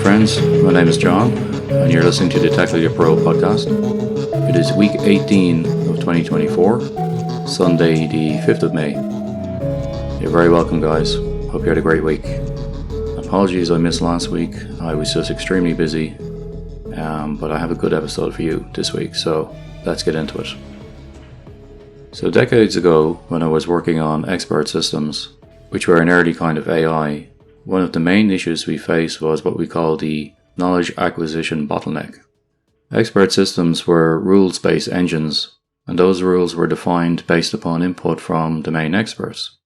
friends, my name is John, and you're listening to the Tech Leader Pro podcast. It is week 18 of 2024, Sunday the 5th of May. You're very welcome, guys. Hope you had a great week. Apologies I missed last week, I was just extremely busy, but I have a good episode for you this week, so let's get into it. So decades ago, when I was working on expert systems, which were an early kind of AI, one of the main issues we faced was what we call the knowledge acquisition bottleneck. Expert systems were rules-based engines, and those rules were defined based upon input from domain experts.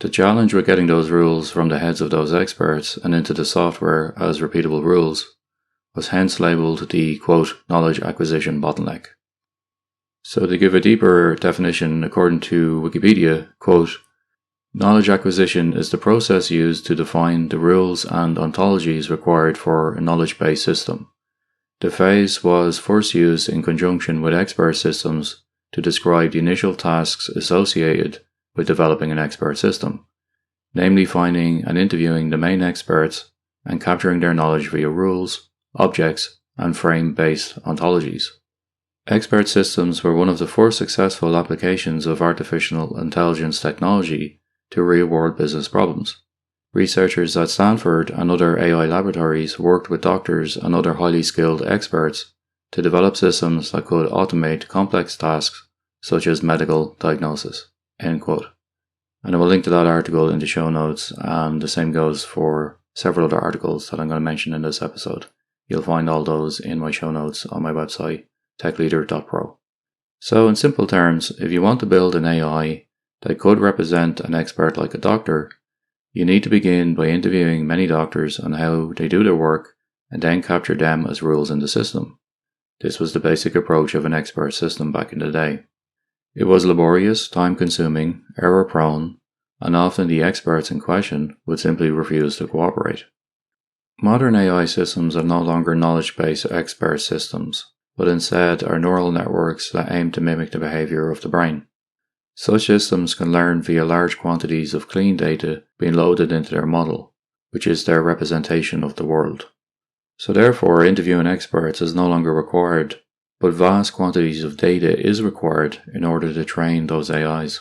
The challenge with getting those rules from the heads of those experts and into the software as repeatable rules was hence labelled the, quote, knowledge acquisition bottleneck. So to give a deeper definition, according to Wikipedia, quote, knowledge acquisition is the process used to define the rules and ontologies required for a knowledge-based system. The phrase was first used in conjunction with expert systems to describe the initial tasks associated with developing an expert system, namely finding and interviewing domain experts and capturing their knowledge via rules, objects, and frame-based ontologies. Expert systems were one of the first successful applications of artificial intelligence technology to real-world business problems. Researchers at Stanford and other AI laboratories worked with doctors and other highly skilled experts to develop systems that could automate complex tasks such as medical diagnosis. End quote. And I will link to that article in the show notes, and the same goes for several other articles that I'm going to mention in this episode. You'll find all those in my show notes on my website, techleader.pro. So in simple terms, if you want to build an AI that could represent an expert like a doctor, you need to begin by interviewing many doctors on how they do their work and then capture them as rules in the system. This was the basic approach of an expert system back in the day. It was laborious, time-consuming, error-prone, and often the experts in question would simply refuse to cooperate. Modern AI systems are no longer knowledge-based expert systems, but instead are neural networks that aim to mimic the behavior of the brain. Such systems can learn via large quantities of clean data being loaded into their model, which is their representation of the world. So therefore, interviewing experts is no longer required, but vast quantities of data is required in order to train those AIs.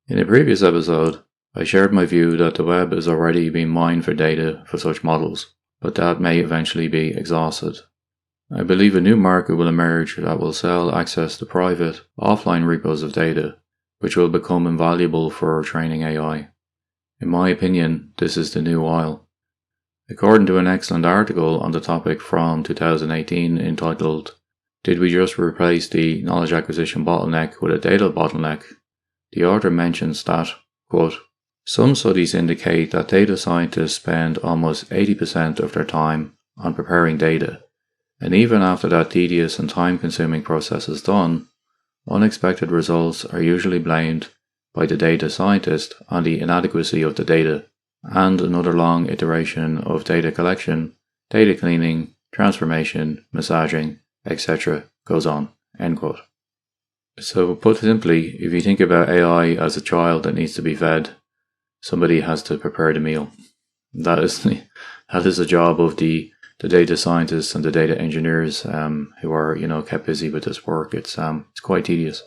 In a previous episode, I shared my view that the web is already being mined for data for such models, but that may eventually be exhausted. I believe a new market will emerge that will sell access to private, offline repos of data, which will become invaluable for training AI. In my opinion, this is the new oil. According to an excellent article on the topic from 2018 entitled, "Did we just replace the knowledge acquisition bottleneck with a data bottleneck?" the author mentions that, quote, some studies indicate that data scientists spend almost 80% of their time on preparing data, and even after that tedious and time-consuming process is done, unexpected results are usually blamed by the data scientist on the inadequacy of the data, and another long iteration of data collection, data cleaning, transformation, massaging, etc. goes on. End quote. So put simply, if you think about AI as a child that needs to be fed, somebody has to prepare the meal. That is the job of the data scientists and the data engineers who are kept busy with this work. It's quite tedious.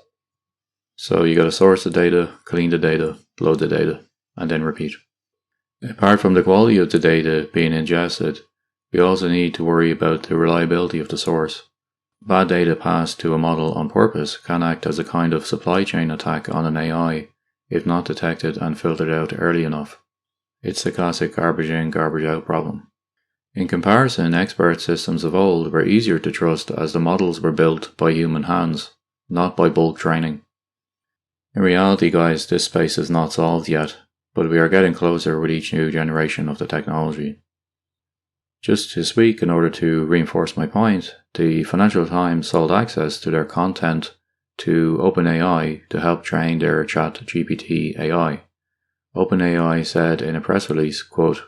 So you got to source the data, clean the data, load the data, and then repeat. Apart from the quality of the data being ingested, we also need to worry about the reliability of the source. Bad data passed to a model on purpose can act as a kind of supply chain attack on an AI if not detected and filtered out early enough. It's the classic garbage in, garbage out problem. In comparison, expert systems of old were easier to trust as the models were built by human hands, not by bulk training. In reality, guys, this space is not solved yet, but we are getting closer with each new generation of the technology. Just this week, in order to reinforce my point, the Financial Times sold access to their content to OpenAI to help train their ChatGPT AI. OpenAI said in a press release, quote,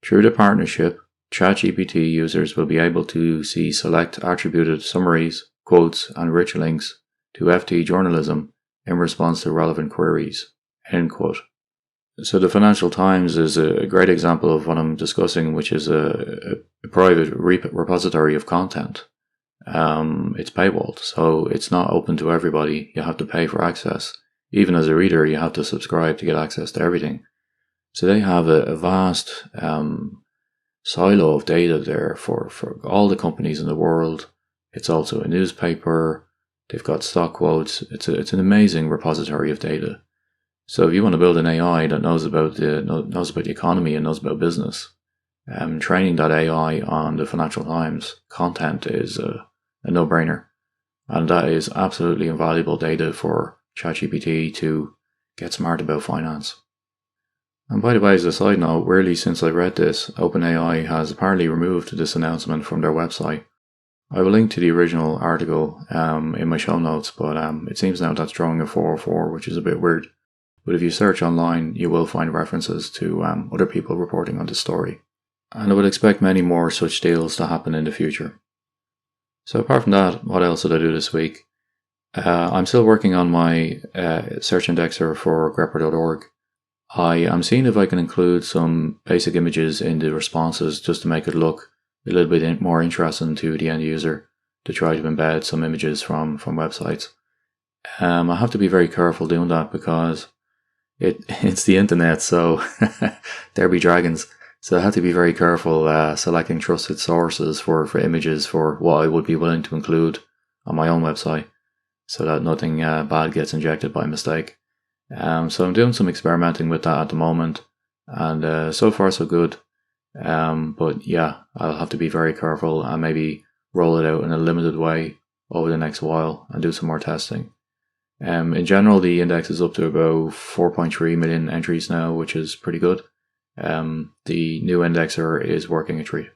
through the partnership, ChatGPT users will be able to see select attributed summaries, quotes, and rich links to FT journalism in response to relevant queries. End quote. So the Financial Times is a great example of what I'm discussing, which is a private repository of content. It's paywalled, so it's not open to everybody. You have to pay for access. Even as a reader, you have to subscribe to get access to everything. So they have a vast silo of data there for all the companies in the world. It's also a newspaper. They've got stock quotes. It's an amazing repository of data. So if you want to build an AI that knows about the economy and knows about business, training that AI on the Financial Times content is a no-brainer. And that is absolutely invaluable data for ChatGPT to get smart about finance. And by the way, as a side note, really since I read this, OpenAI has apparently removed this announcement from their website. I will link to the original article in my show notes, but it seems now that's drawing a 404, which is a bit weird. But if you search online, you will find references to other people reporting on this story. And I would expect many more such deals to happen in the future. So apart from that, what else did I do this week? I'm still working on my search indexer for grepper.org. I am seeing if I can include some basic images in the responses just to make it look a little bit more interesting to the end user, to try to embed some images from websites. I have to be very careful doing that because it's the internet, so there be dragons. So I have to be very careful selecting trusted sources for images for what I would be willing to include on my own website, so that nothing bad gets injected by mistake. So I'm doing some experimenting with that at the moment, and so far so good. But yeah, I'll have to be very careful and maybe roll it out in a limited way over the next while and do some more testing. In general, the index is up to about 4.3 million entries now, which is pretty good. The new indexer is working a treat.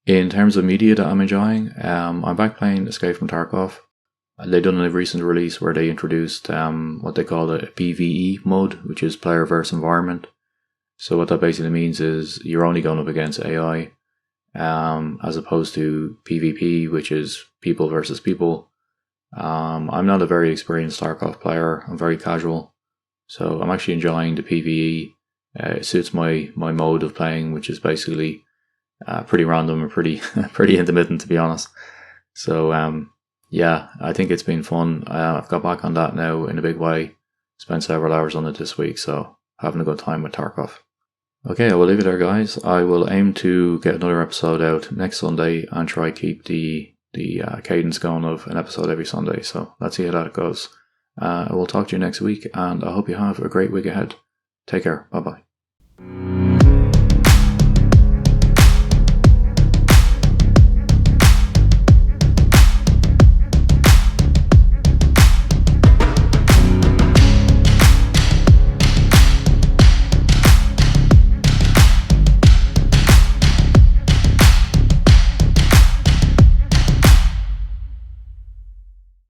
In terms of media that I'm enjoying, I'm back playing Escape from Tarkov. They've done a recent release where they introduced what they call a PvE mode, which is player versus environment. So what that basically means is you're only going up against AI, as opposed to PvP, which is people versus people. I'm not a very experienced Tarkov player. I'm very casual, so I'm actually enjoying the PvE. It suits my mode of playing, which is basically pretty random and pretty pretty intermittent, to be honest. So yeah, I think it's been fun. I've got back on that now in a big way. Spent several hours on it this week, so having a good time with Tarkov. Okay, I will leave it there, guys. I will aim to get another episode out next Sunday and try keep the cadence going of an episode every Sunday. So let's see how that goes. I will talk to you next week, and I hope you have a great week ahead. Take care. Bye bye.